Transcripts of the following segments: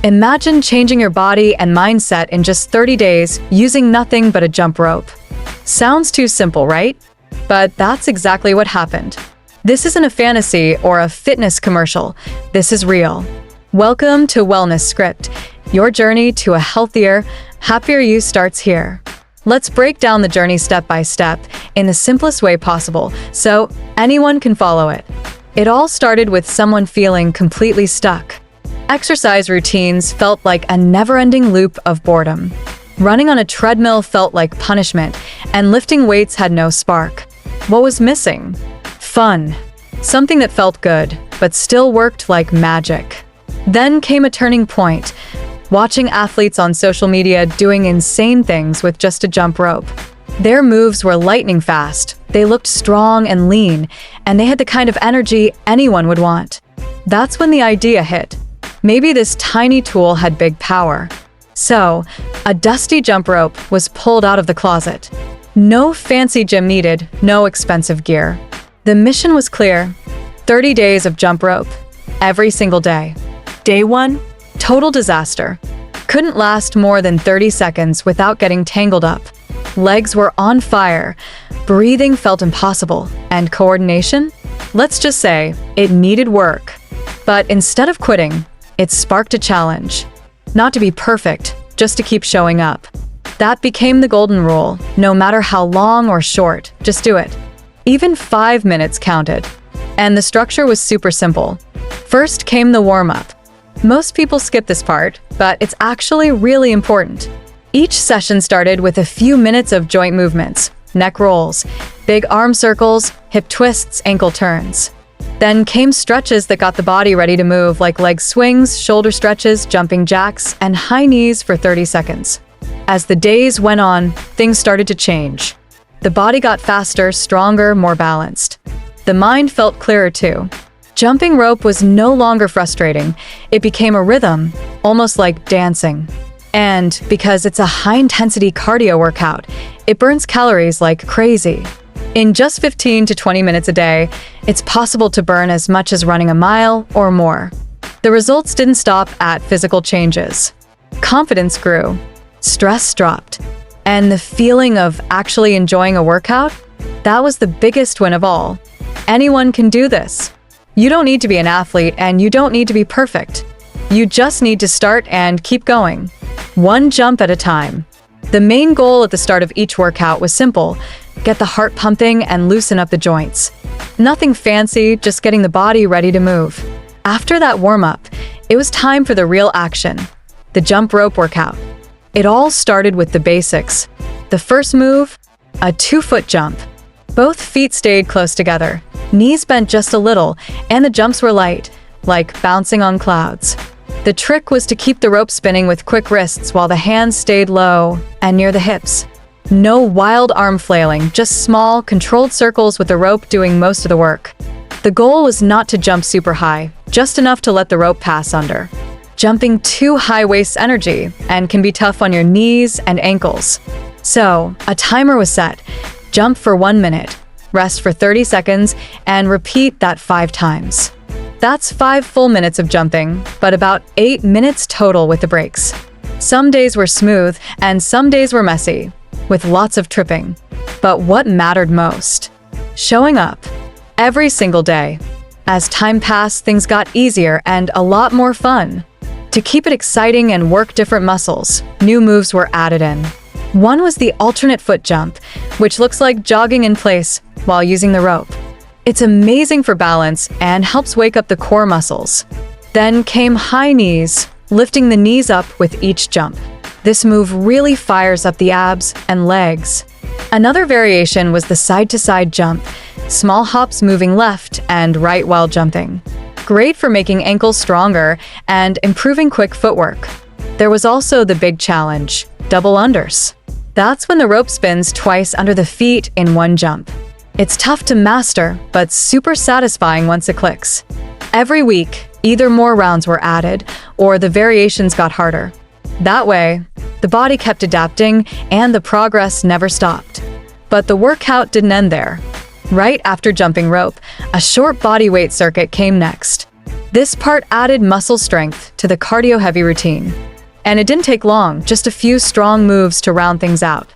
Imagine changing your body and mindset in just 30 days using nothing but a jump rope. Sounds too simple, right? But that's exactly what happened. This isn't a fantasy or a fitness commercial. This is real. Welcome to Wellness Script. Your journey to a healthier, happier you starts here. Let's break down the journey step by step in the simplest way possible so anyone can follow it. It all started with someone feeling completely stuck. Exercise routines felt like a never-ending loop of boredom. Running on a treadmill felt like punishment, and lifting weights had no spark. What was missing? Fun. Something that felt good, but still worked like magic. Then came a turning point. Watching athletes on social media doing insane things with just a jump rope. Their moves were lightning fast, they looked strong and lean, and they had the kind of energy anyone would want. That's when the idea hit. Maybe this tiny tool had big power. So, a dusty jump rope was pulled out of the closet. No fancy gym needed, no expensive gear. The mission was clear. 30 days of jump rope. Every single day. Day 1, total disaster. Couldn't last more than 30 seconds without getting tangled up. Legs were on fire. Breathing felt impossible. And coordination? Let's just say, it needed work. But instead of quitting, it sparked a challenge. Not to be perfect, just to keep showing up. That became the golden rule. No matter how long or short, just do it. Even 5 minutes counted. And the structure was super simple. First came the warm-up. Most people skip this part, but it's actually really important. Each session started with a few minutes of joint movements, neck rolls, big arm circles, hip twists, ankle turns. Then came stretches that got the body ready to move, like leg swings, shoulder stretches, jumping jacks, and high knees for 30 seconds. As the days went on, things started to change. The body got faster, stronger, more balanced. The mind felt clearer too. Jumping rope was no longer frustrating. It became a rhythm, almost like dancing. And because it's a high-intensity cardio workout, it burns calories like crazy. In just 15 to 20 minutes a day, it's possible to burn as much as running a mile or more. The results didn't stop at physical changes. Confidence grew, stress dropped, and the feeling of actually enjoying a workout, that was the biggest win of all. Anyone can do this. You don't need to be an athlete, and you don't need to be perfect. You just need to start and keep going. One jump at a time. The main goal at the start of each workout was simple: get the heart pumping and loosen up the joints. Nothing fancy, just getting the body ready to move. After that warm-up, it was time for the real action, the jump rope workout. It all started with the basics. The first move, a 2-foot jump. Both feet stayed close together, knees bent just a little, and the jumps were light, like bouncing on clouds. The trick was to keep the rope spinning with quick wrists while the hands stayed low and near the hips. No wild arm flailing, just small, controlled circles with the rope doing most of the work. The goal was not to jump super high, just enough to let the rope pass under. Jumping too high wastes energy and can be tough on your knees and ankles. So, a timer was set. Jump for 1 minute, rest for 30 seconds, and repeat that 5 times. That's 5 full minutes of jumping, but about 8 minutes total with the breaks. Some days were smooth, and some days were messy, with lots of tripping. But what mattered most? Showing up. Every single day. As time passed, things got easier and a lot more fun. To keep it exciting and work different muscles, new moves were added in. One was the alternate foot jump, which looks like jogging in place while using the rope. It's amazing for balance and helps wake up the core muscles. Then came high knees, lifting the knees up with each jump. This move really fires up the abs and legs. Another variation was the side-to-side jump, small hops moving left and right while jumping. Great for making ankles stronger and improving quick footwork. There was also the big challenge, double unders. That's when the rope spins twice under the feet in one jump. It's tough to master, but super satisfying once it clicks. Every week, either more rounds were added, or the variations got harder. That way, the body kept adapting, and the progress never stopped. But the workout didn't end there. Right after jumping rope, a short bodyweight circuit came next. This part added muscle strength to the cardio-heavy routine. And it didn't take long, just a few strong moves to round things out.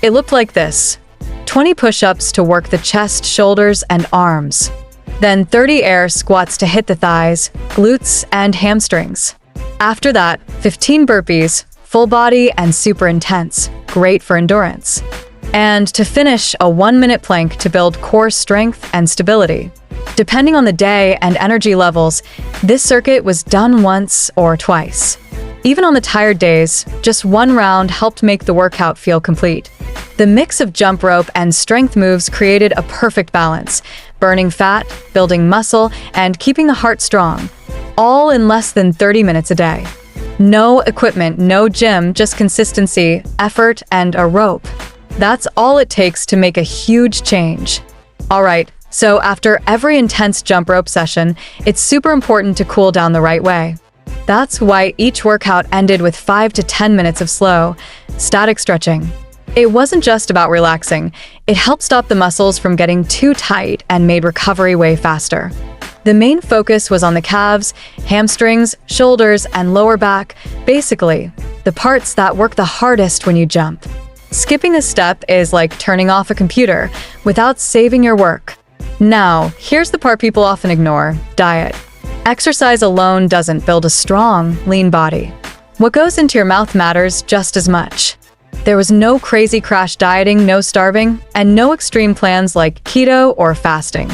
It looked like this: 20 push-ups to work the chest, shoulders, and arms. Then 30 air squats to hit the thighs, glutes, and hamstrings. After that, 15 burpees, full body and super intense, great for endurance. And to finish, a 1-minute plank to build core strength and stability. Depending on the day and energy levels, this circuit was done once or twice. Even on the tired days, just one round helped make the workout feel complete. The mix of jump rope and strength moves created a perfect balance, burning fat, building muscle, and keeping the heart strong, all in less than 30 minutes a day. No equipment, no gym, just consistency, effort, and a rope. That's all it takes to make a huge change. All right, so after every intense jump rope session, it's super important to cool down the right way. That's why each workout ended with 5 to 10 minutes of slow, static stretching. It wasn't just about relaxing, it helped stop the muscles from getting too tight and made recovery way faster. The main focus was on the calves, hamstrings, shoulders, and lower back, basically, the parts that work the hardest when you jump. Skipping a step is like turning off a computer without saving your work. Now, here's the part people often ignore: diet. Exercise alone doesn't build a strong, lean body. What goes into your mouth matters just as much. There was no crazy crash dieting, no starving, and no extreme plans like keto or fasting.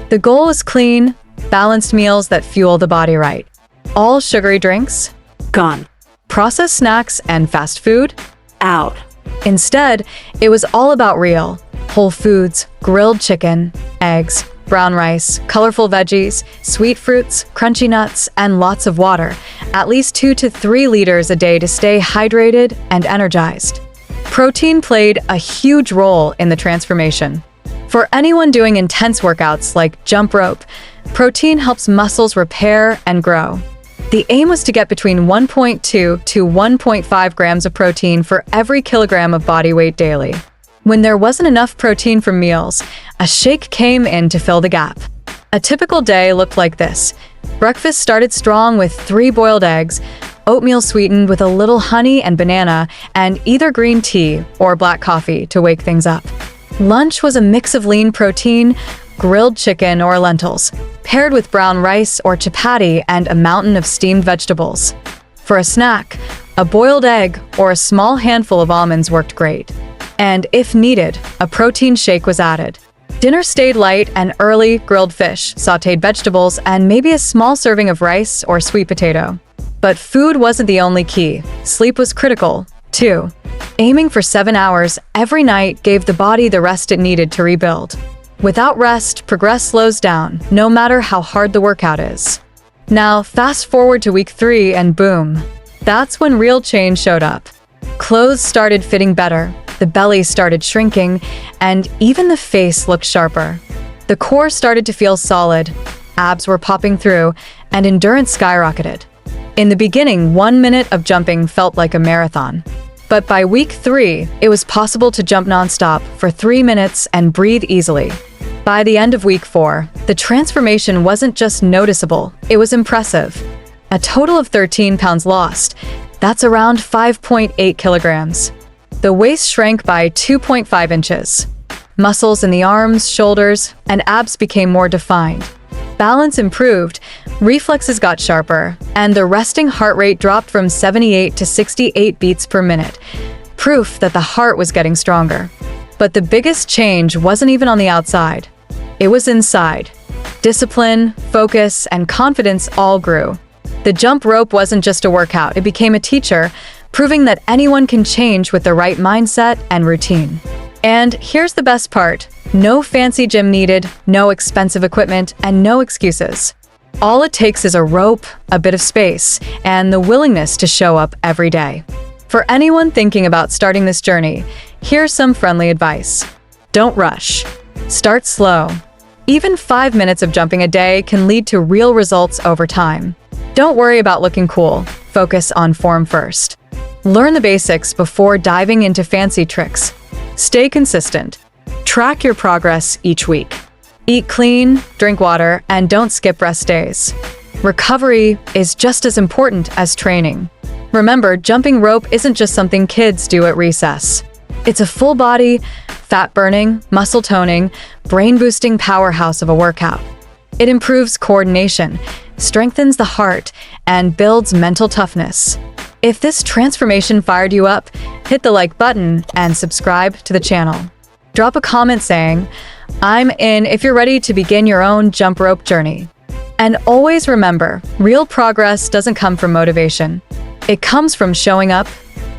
The goal is clean, balanced meals that fuel the body right. All sugary drinks? Gone. Processed snacks and fast food? Out. Instead, it was all about real, whole foods, grilled chicken, eggs, brown rice, colorful veggies, sweet fruits, crunchy nuts, and lots of water, at least 2 to 3 liters a day to stay hydrated and energized. Protein played a huge role in the transformation. For anyone doing intense workouts like jump rope, protein helps muscles repair and grow. The aim was to get between 1.2 to 1.5 grams of protein for every kilogram of body weight daily. When there wasn't enough protein from meals, a shake came in to fill the gap. A typical day looked like this. Breakfast started strong with 3 boiled eggs, oatmeal sweetened with a little honey and banana, and either green tea or black coffee to wake things up. Lunch was a mix of lean protein, grilled chicken or lentils, paired with brown rice or chapati and a mountain of steamed vegetables. For a snack, a boiled egg or a small handful of almonds worked great. And if needed, a protein shake was added. Dinner stayed light and early: grilled fish, sautéed vegetables, and maybe a small serving of rice or sweet potato. But food wasn't the only key. Sleep was critical, too. Aiming for 7 hours every night gave the body the rest it needed to rebuild. Without rest, progress slows down, no matter how hard the workout is. Now, fast forward to week 3 and boom. That's when real change showed up. Clothes started fitting better, the belly started shrinking, and even the face looked sharper. The core started to feel solid, abs were popping through, and endurance skyrocketed. In the beginning, 1 minute of jumping felt like a marathon. But by week 3, it was possible to jump nonstop for 3 minutes and breathe easily. By the end of week 4, the transformation wasn't just noticeable, it was impressive. A total of 13 pounds lost. That's around 5.8 kilograms. The waist shrank by 2.5 inches. Muscles in the arms, shoulders, and abs became more defined. Balance improved, reflexes got sharper, and the resting heart rate dropped from 78 to 68 beats per minute. Proof that the heart was getting stronger. But the biggest change wasn't even on the outside. It was inside. Discipline, focus, and confidence all grew. The jump rope wasn't just a workout, it became a teacher, proving that anyone can change with the right mindset and routine. And here's the best part: no fancy gym needed, no expensive equipment, and no excuses. All it takes is a rope, a bit of space, and the willingness to show up every day. For anyone thinking about starting this journey, here's some friendly advice. Don't rush. Start slow. Even 5 minutes of jumping a day can lead to real results over time. Don't worry about looking cool. Focus on form first. Learn the basics before diving into fancy tricks. Stay consistent. Track your progress each week. Eat clean, drink water, and don't skip rest days. Recovery is just as important as training. Remember, jumping rope isn't just something kids do at recess. It's a full-body, fat-burning, muscle-toning, brain-boosting powerhouse of a workout. It improves coordination, strengthens the heart, and builds mental toughness. If this transformation fired you up, hit the like button and subscribe to the channel. Drop a comment saying, "I'm in," if you're ready to begin your own jump rope journey. And always remember, real progress doesn't come from motivation. It comes from showing up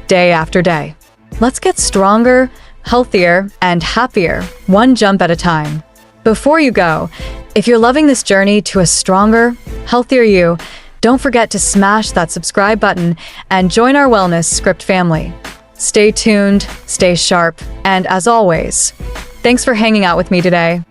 day after day. Let's get stronger, healthier, and happier, one jump at a time. Before you go, if you're loving this journey to a stronger, healthier you, don't forget to smash that subscribe button and join our Wellness Script family. Stay tuned, stay sharp, and as always, thanks for hanging out with me today.